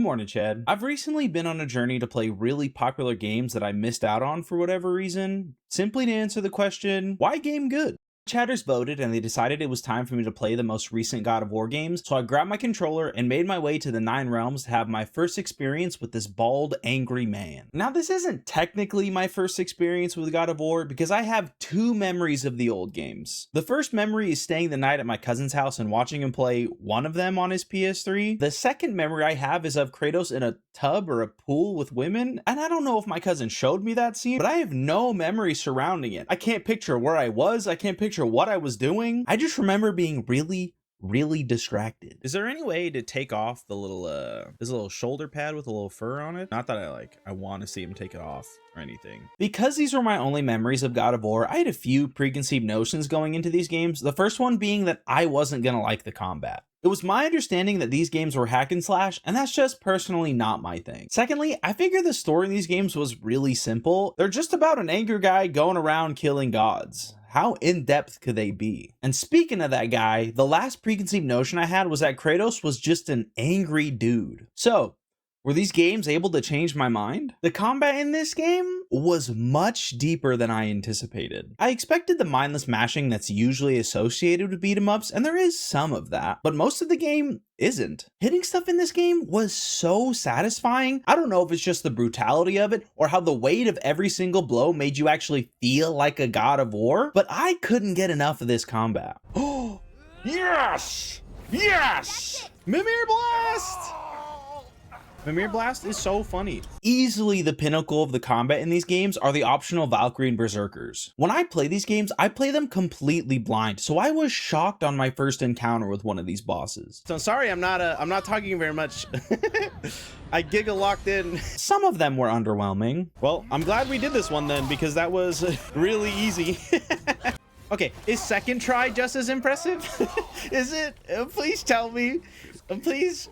morning, Chad. I've recently been on a journey to play really popular games that I missed out on for whatever reason, simply to answer the question, why game good? Chatters voted and they decided it was time for me to play the most recent God of War games, so I grabbed my controller and made my way to the Nine Realms to have my first experience with this bald, angry man. Now, this isn't technically my first experience with God of War because I have two memories of the old games. The first memory is staying the night at my cousin's house and watching him play one of them on his PS3. The second memory I have is of Kratos in a tub or a pool with women, and I don't know if my cousin showed me that scene, but I have no memory surrounding it. I can't picture where I was, I can't picture what I was doing. I just remember being really distracted. Is there any way to take off the little this little shoulder pad with a little fur on it? Not that I want to see him take it off or anything. Because these were my only memories of God of War, I had a few preconceived notions going into these games. The first one being that I wasn't gonna like the combat. It was my understanding that these games were hack and slash, and that's just personally not my thing. Secondly, I figured the story in these games was really simple. They're just about an angry guy going around killing gods. How in-depth could they be? And speaking of that guy, the last preconceived notion I had was that Kratos was just an angry dude. So, were these games able to change my mind? The combat in this game was much deeper than I anticipated. I expected the mindless mashing that's usually associated with beat 'em ups, and there is some of that, but most of the game isn't. Hitting stuff in this game was so satisfying. I don't know if it's just the brutality of it or how the weight of every single blow made you actually feel like a God of War, but I couldn't get enough of this combat. Oh, yes! Yes! Mimir Blast! Mimir Blast is so funny. Easily the pinnacle of the combat in these games are the optional Valkyrie and Berserkers. When I play these games, I play them completely blind, so I was shocked on my first encounter with one of these bosses. So sorry, I'm not talking very much. I giggle locked in. Some of them were underwhelming. Well, I'm glad we did this one then, because that was really easy. Okay, is second try just as impressive? Is it? Please tell me. Please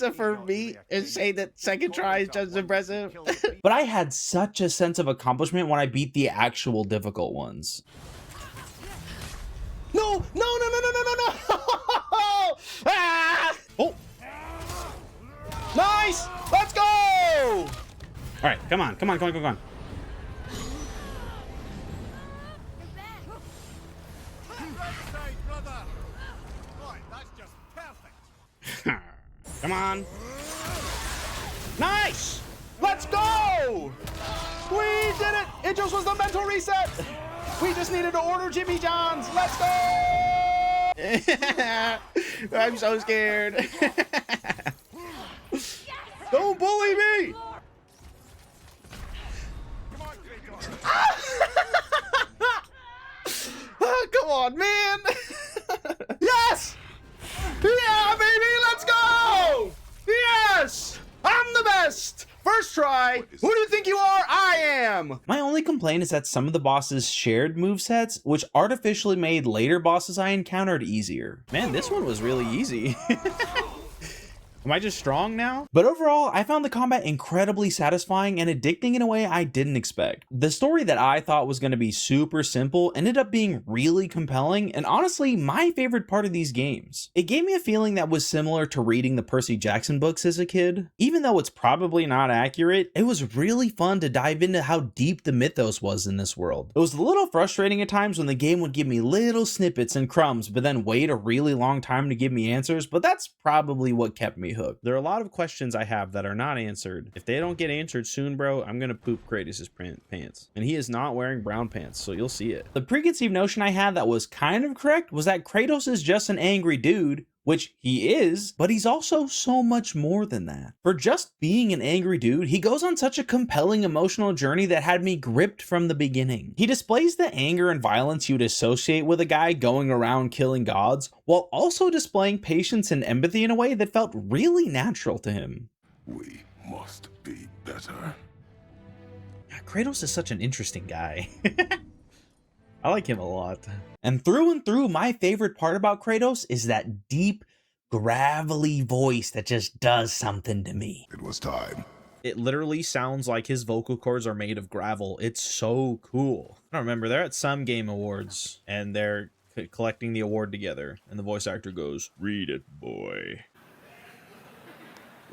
affirm me and say that second try is just as impressive. But I had such a sense of accomplishment when I beat the actual difficult ones. No! Ah! Oh! Nice! Let's go! All right, come on. Come on. Nice! Let's go! We did it! It just was the mental reset! We just needed to order Jimmy John's. Let's go! I'm so scared. Don't bully me! Come on, man! Yes! Yeah, baby, let's go! Yes! I'm the best! First try! Who do you think you are? I am! My only complaint is that some of the bosses shared movesets, which artificially made later bosses I encountered easier. Man, this one was really easy. Am I just strong now? But overall, I found the combat incredibly satisfying and addicting in a way I didn't expect. The story that I thought was going to be super simple ended up being really compelling and honestly my favorite part of these games. It gave me a feeling that was similar to reading the Percy Jackson books as a kid. Even though it's probably not accurate, it was really fun to dive into how deep the mythos was in this world. It was a little frustrating at times when the game would give me little snippets and crumbs but then wait a really long time to give me answers, but that's probably what kept me hooked. There are a lot of questions I have that are not answered. If they don't get answered soon, bro, I'm gonna poop Kratos' pants. And he is not wearing brown pants, so you'll see it. The preconceived notion I had that was kind of correct was that Kratos is just an angry dude, which he is, but he's also so much more than that. For just being an angry dude, he goes on such a compelling emotional journey that had me gripped from the beginning. He displays the anger and violence you'd associate with a guy going around killing gods, while also displaying patience and empathy in a way that felt really natural to him. We must be better. Yeah, Kratos is such an interesting guy. I like him a lot. And through, my favorite part about Kratos is that deep, gravelly voice that just does something to me. It was time. It literally sounds like his vocal cords are made of gravel. It's so cool. I don't remember, they're at some game awards and they're collecting the award together and the voice actor goes, "Read it, boy."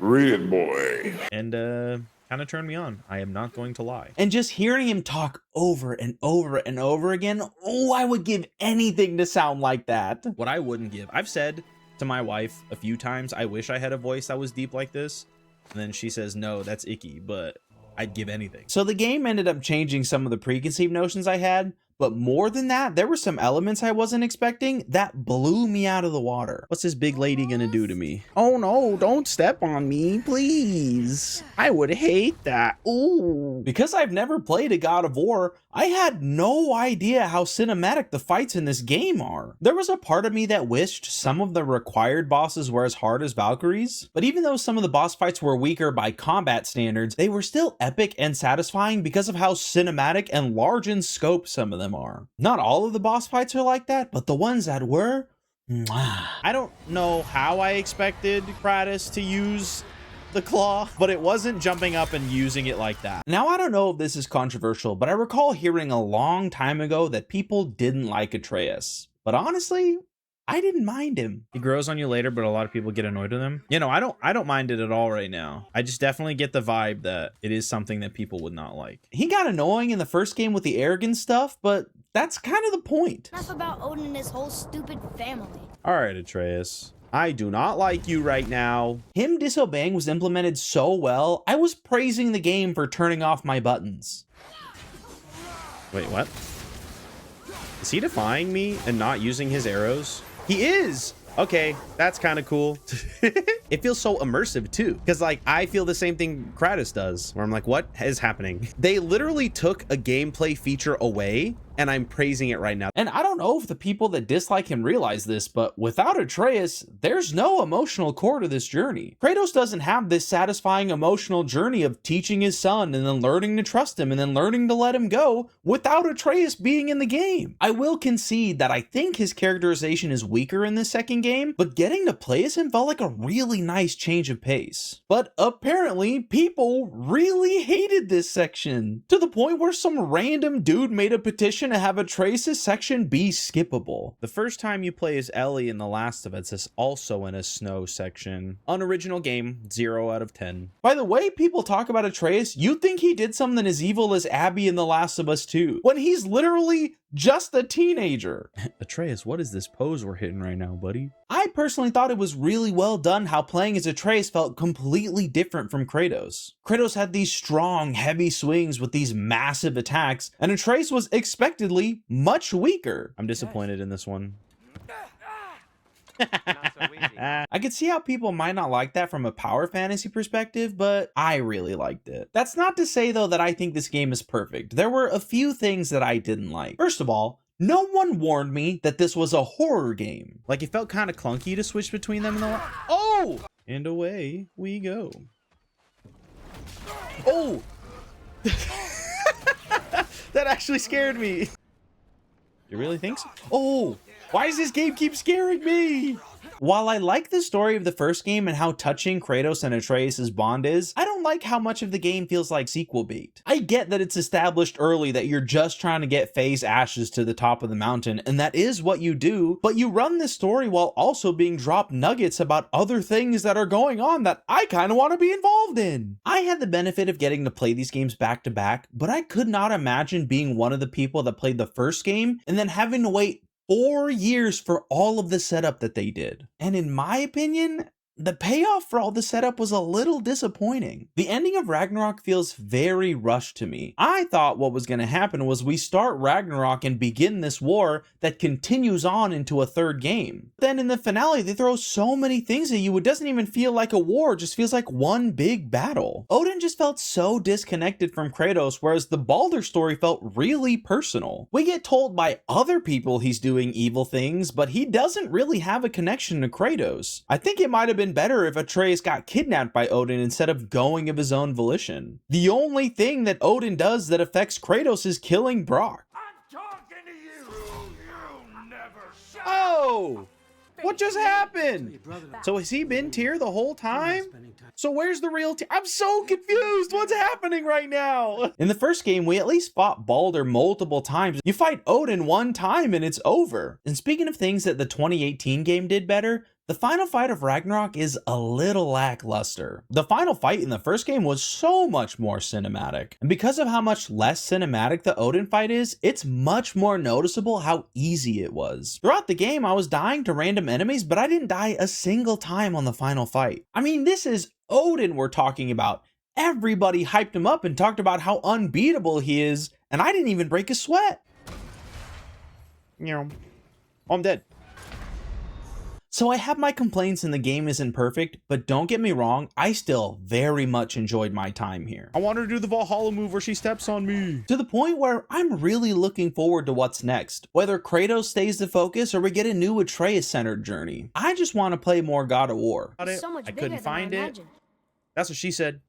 Read it, boy. And kind of turned me on. I am not going to lie. And just hearing him talk over and over and over again, oh, I would give anything to sound like that. What I wouldn't give, I've said to my wife a few times, I wish I had a voice that was deep like this. And then she says, no, that's icky, but I'd give anything. So the game ended up changing some of the preconceived notions I had, but more than that, there were some elements I wasn't expecting that blew me out of the water. What's this big lady gonna do to me? Oh no, don't step on me, please. I would hate that. Ooh. Because I've never played a God of War, I had no idea how cinematic the fights in this game are. There was a part of me that wished some of the required bosses were as hard as Valkyrie's, but even though some of the boss fights were weaker by combat standards, they were still epic and satisfying because of how cinematic and large in scope some of them are. Not all of the boss fights are like that, but the ones that were, mwah. I don't know how I expected Kratos to use the claw, but it wasn't jumping up and using it like that. Now, I don't know if this is controversial, but I recall hearing a long time ago that people didn't like Atreus. But honestly, I didn't mind him. He grows on you later, but a lot of people get annoyed with him. You know, I don't mind it at all right now. I just definitely get the vibe that it is something that people would not like. He got annoying in the first game with the arrogant stuff, but that's kind of the point. Enough about Odin and his whole stupid family. All right, Atreus. I do not like you right now. Him disobeying was implemented so well, I was praising the game for turning off my buttons. Wait, what? Is he defying me and not using his arrows? He is! Okay, that's kind of cool. It feels so immersive too, because like I feel the same thing Kratos does, where I'm like, what is happening? They literally took a gameplay feature away, and I'm praising it right now. And I don't know if the people that dislike him realize this, but without Atreus, there's no emotional core to this journey. Kratos doesn't have this satisfying emotional journey of teaching his son and then learning to trust him and then learning to let him go without Atreus being in the game. I will concede that I think his characterization is weaker in this second game, but getting to play as him felt like a really nice change of pace. But apparently, people really hated this section, to the point where some random dude made a petition to have Atreus' section be skippable. The first time you play as Ellie in The Last of Us is also in a snow section. Unoriginal game, 0 out of 10. By the way people talk about Atreus, you'd think he did something as evil as Abby in The Last of Us 2, when he's literally just a teenager. Atreus, what is this pose we're hitting right now, buddy? I personally thought it was really well done how playing as Atreus felt completely different from Kratos. Kratos had these strong, heavy swings with these massive attacks, and Atreus was expectedly much weaker. I'm disappointed in this one. I could see how people might not like that from a power fantasy perspective, but I really liked it. That's not to say though that I think this game is perfect. There were a few things that I didn't like. First of all, no one warned me that this was a horror game. Like, it felt kind of clunky to switch between them in the oh! And away we go. Oh! That actually scared me. You really think so? Oh! Why does this game keep scaring me? While I like the story of the first game and how touching Kratos and Atreus' bond is, I don't like how much of the game feels like sequel bait. I get that it's established early that you're just trying to get Faye's ashes to the top of the mountain, and that is what you do, but you run this story while also being dropped nuggets about other things that are going on that I kind of want to be involved in. I had the benefit of getting to play these games back to back, but I could not imagine being one of the people that played the first game and then having to wait 4 years for all of the setup that they did. And in my opinion, the payoff for all the setup was a little disappointing. The ending of Ragnarok feels very rushed to me. I thought what was going to happen was we start Ragnarok and begin this war that continues on into a third game. Then in the finale, they throw so many things at you, it doesn't even feel like a war, it just feels like one big battle. Odin just felt so disconnected from Kratos, whereas the Baldur story felt really personal. We get told by other people he's doing evil things, but he doesn't really have a connection to Kratos. I think it might have been better if Atreus got kidnapped by Odin instead of going of his own volition. The only thing that Odin does that affects Kratos is killing Brock. I'm talking to you. You never shut up. Oh! What just happened? So has he been Tyr the whole time? So where's the real Tyr? I'm so confused. What's happening right now? In the first game, we at least fought Baldur multiple times. You fight Odin one time and it's over. And speaking of things that the 2018 game did better, The final fight of Ragnarok is a little lackluster. The final fight in the first game was so much more cinematic, and because of how much less cinematic the Odin fight is, it's much more noticeable how easy it was. Throughout the game, I was dying to random enemies, but I didn't die a single time on the final fight. I mean, this is Odin we're talking about. Everybody hyped him up and talked about how unbeatable he is, and I didn't even break a sweat. I'm dead. So I have my complaints and the game isn't perfect, but don't get me wrong, I still very much enjoyed my time here. I want her to do the Valhalla move where she steps on me. To the point where I'm really looking forward to what's next, whether Kratos stays the focus or we get a new Atreus-centered journey. I just want to play more God of War. Got it. So much I bigger couldn't than find I it. imagined. That's what she said.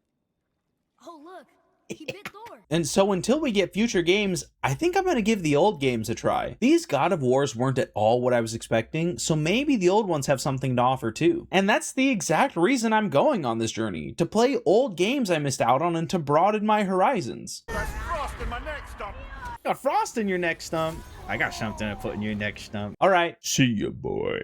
Oh look, he bit Thor. And so until we get future games, I think I'm going to give the old games a try. These God of Wars weren't at all what I was expecting, so maybe the old ones have something to offer too. And that's the exact reason I'm going on this journey, to play old games I missed out on and to broaden my horizons. There's frost in my neck stump. Got frost in your neck stump. I got something to put in your neck stump. Alright, See ya, boy.